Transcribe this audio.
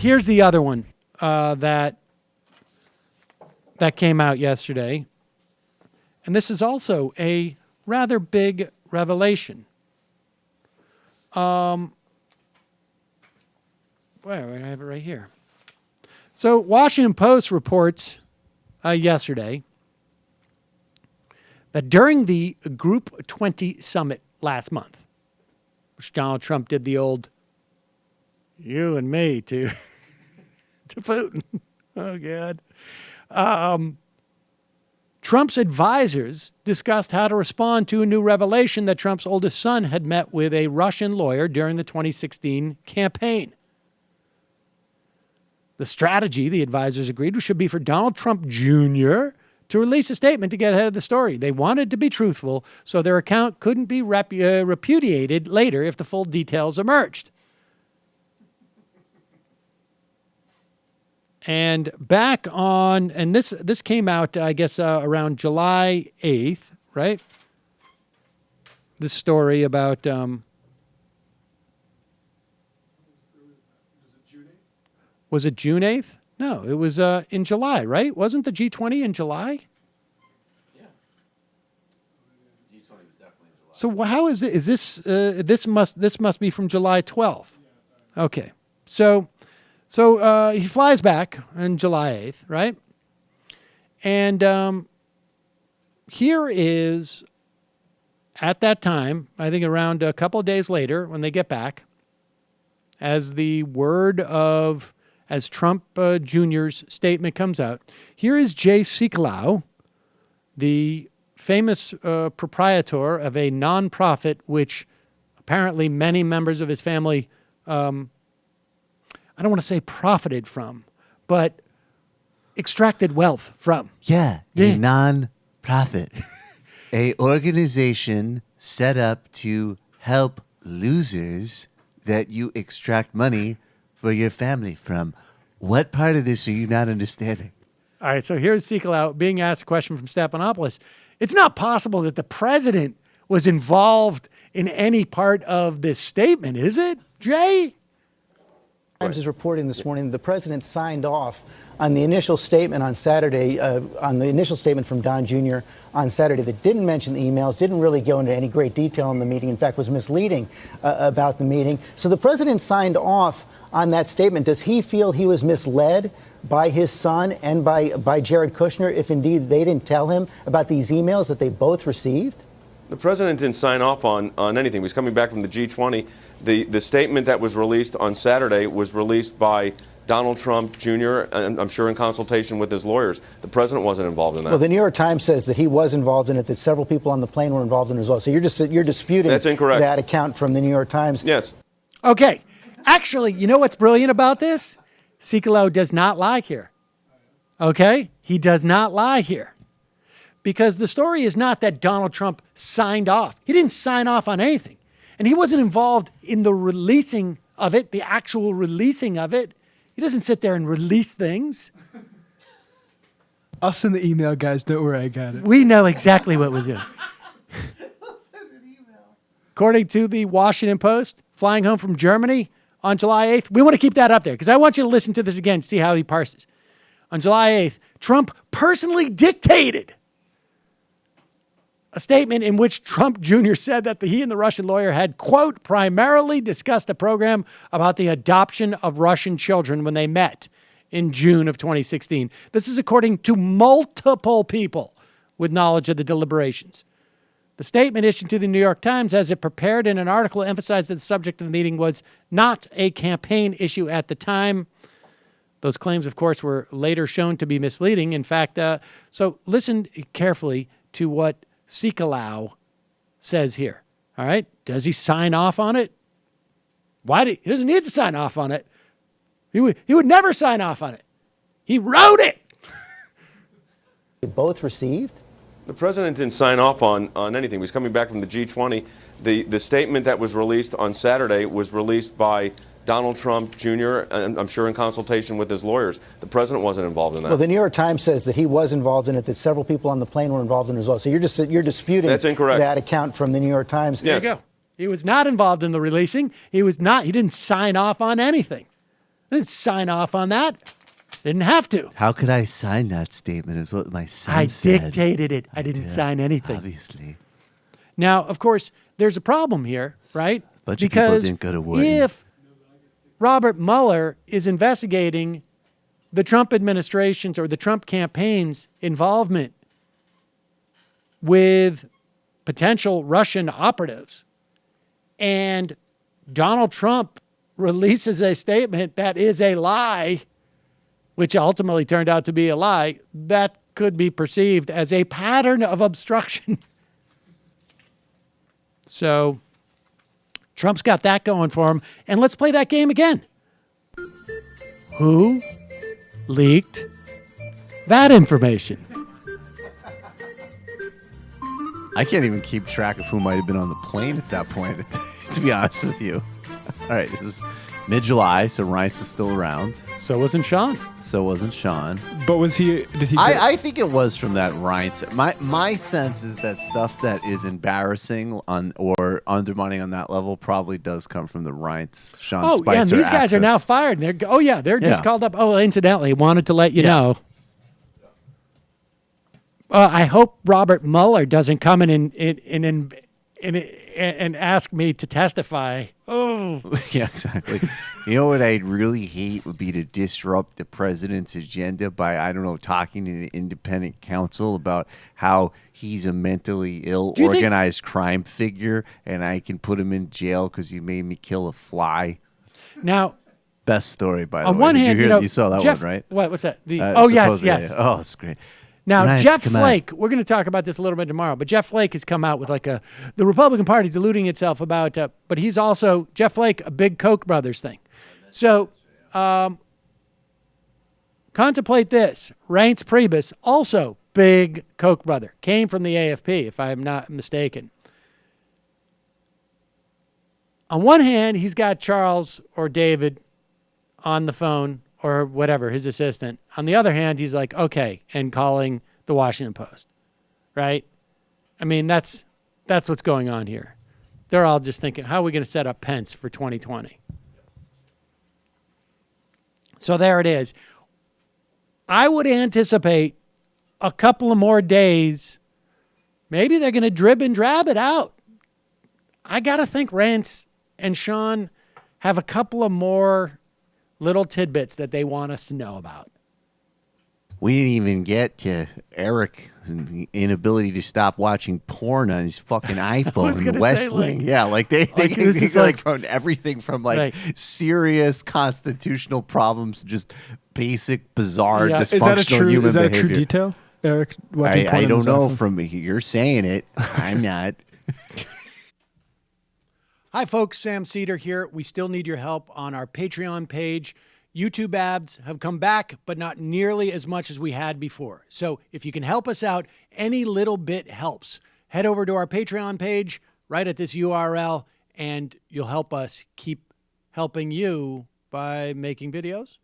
here's the other one that came out yesterday. And this is also a rather big revelation. Where I have it right here. So Washington Post reports yesterday that during the Group 20 summit last month, which Donald Trump did the old you and me to Putin. Oh, God. Trump's advisors discussed how to respond to a new revelation that Trump's oldest son had met with a Russian lawyer during the 2016 campaign. The strategy, the advisors agreed, should be for Donald Trump Jr. to release a statement to get ahead of the story. They wanted to be truthful, so their account couldn't be repudiated later if the full details emerged. And back on, and this came out, I guess, around July 8th, right? This story about... Was it June 8th? No, it was in July, right? Wasn't the G20 in July? Yeah. G20 was definitely in July. So how is it? Is this this must be from July 12th? Okay. So he flies back on July 8th, right? And here is, at that time, I think around a couple of days later when they get back, as the word of... as Trump Jr.'s statement comes out, here is Jay Sekulow, the famous proprietor of a nonprofit which apparently many members of his family, I don't want to say profited from, but extracted wealth from. Yeah, a non-profit. A organization set up to help losers that you extract money for your family from. What part of this are you not understanding? All right, so here's Sekulow being asked a question from Stephanopoulos. It's not possible that the president was involved in any part of this statement, is it, Jay? Times is reporting this morning that the president signed off on the initial statement on Saturday, on the initial statement from Don Jr. on Saturday that didn't mention the emails, didn't really go into any great detail in the meeting, in fact, was misleading about the meeting. So the president signed off on that statement. Does he feel he was misled by his son and by Jared Kushner if indeed they didn't tell him about these emails that they both received? The president didn't sign off on anything. He was coming back from the G20. The statement that was released on Saturday was released by Donald Trump Jr., and I'm sure in consultation with his lawyers. The president wasn't involved in that. Well, the New York Times says that he was involved in it, that several people on the plane were involved in it as well. So you're disputing That's incorrect. That account from the New York Times. Yes. Okay. Actually, you know what's brilliant about this? Sekulow does not lie here. Okay? He does not lie here. Because the story is not that Donald Trump signed off. He didn't sign off on anything. And he wasn't involved in the releasing of it, the actual releasing of it. He doesn't sit there and release things. I'll send the email, guys. Don't worry, I got it. We know exactly what we're doing. According to the Washington Post, flying home from Germany on July 8th, we want to keep that up there because I want you to listen to this again to see how he parses. On July 8th, Trump personally dictated a statement in which Trump Jr. said that he and the Russian lawyer had, quote, primarily discussed a program about the adoption of Russian children when they met in June of 2016. This is according to multiple people with knowledge of the deliberations. The statement issued to the New York Times, as it prepared in an article, emphasized that the subject of the meeting was not a campaign issue at the time. Those claims, of course, were later shown to be misleading. In fact, so listen carefully to what Sekulow says here. All right? Does he sign off on it? He doesn't need to sign off on it. He would never sign off on it. He wrote it. They both received? The president didn't sign off on anything. He was coming back from the G20. The statement that was released on Saturday was released by Donald Trump Jr., and I'm sure in consultation with his lawyers. The president wasn't involved in that. Well, the New York Times says that he was involved in it, that several people on the plane were involved in it as well. So you're disputing That's incorrect. That account from the New York Times. Yes. There you go. He was not involved in the releasing. He didn't sign off on anything. Didn't sign off on that. Didn't have to. How could I sign that statement is what my son I said. dictated it. I didn't did. sign anything. Obviously. Now, of course, there's a problem here, right? Bunch of people didn't go to Wharton. If Robert Mueller is investigating the Trump administration's or the Trump campaign's involvement with potential Russian operatives, and Donald Trump releases a statement that is a lie, which ultimately turned out to be a lie, that could be perceived as a pattern of obstruction. So Trump's got that going for him. And let's play that game again. Who leaked that information? I can't even keep track of who might have been on the plane at that point, to be honest with you. All right, this was mid-July, so Reince was still around. So wasn't Sean. So wasn't Sean. But was he? Did he? I think it was from that Reince. My sense is that stuff that is embarrassing or undermining on that level probably does come from the Reince, Sean Oh, Spicer yeah, and these guys are now access. fired. And they're just Yeah. called up. Oh, incidentally, wanted to let you Yeah. know. I hope Robert Mueller doesn't come in and ask me to testify. Oh, Yeah, exactly. You know what I'd really hate would be to disrupt the president's agenda by, I don't know, talking to an independent counsel about how he's a mentally ill, Do you think- organized crime figure, and I can put him in jail because he made me kill a fly. now Best story, by the on way. one Did hand, you hear? you know, You saw that Jeff, one, right? What's that? Yes, Supposedly, yes. yeah. Oh, it's great. Now, Reince, Jeff come on. Flake, we're going to talk about this a little bit tomorrow, but Jeff Flake has come out with the Republican Party deluding itself about, but he's also, Jeff Flake, a big Koch brothers thing. So contemplate this. Reince Priebus, also big Koch brother, came from the AFP, if I'm not mistaken. On one hand, he's got Charles or David on the phone or whatever, his assistant. On the other hand, he's like, okay, and calling the Washington Post, right? I mean, that's what's going on here. They're all just thinking, how are we going to set up Pence for 2020? So there it is. I would anticipate a couple of more days. Maybe they're going to drib and drab it out. I got to think Reince and Sean have a couple of more little tidbits that they want us to know about. We didn't even get to Eric's inability to stop watching porn on his fucking iPhone in the gonna West say, Wing. like- Yeah, like they this is like like- from everything from like Right. serious constitutional problems to just basic, bizarre, Yeah. dysfunctional human Is that behavior. a true detail, Eric? watching porn I on don't his know iPhone? from you're saying it. I'm not. Hi, folks. Sam Seder here. We still need your help on our Patreon page. YouTube ads have come back, but not nearly as much as we had before. So if you can help us out, any little bit helps. Head over to our Patreon page right at this URL, and you'll help us keep helping you by making videos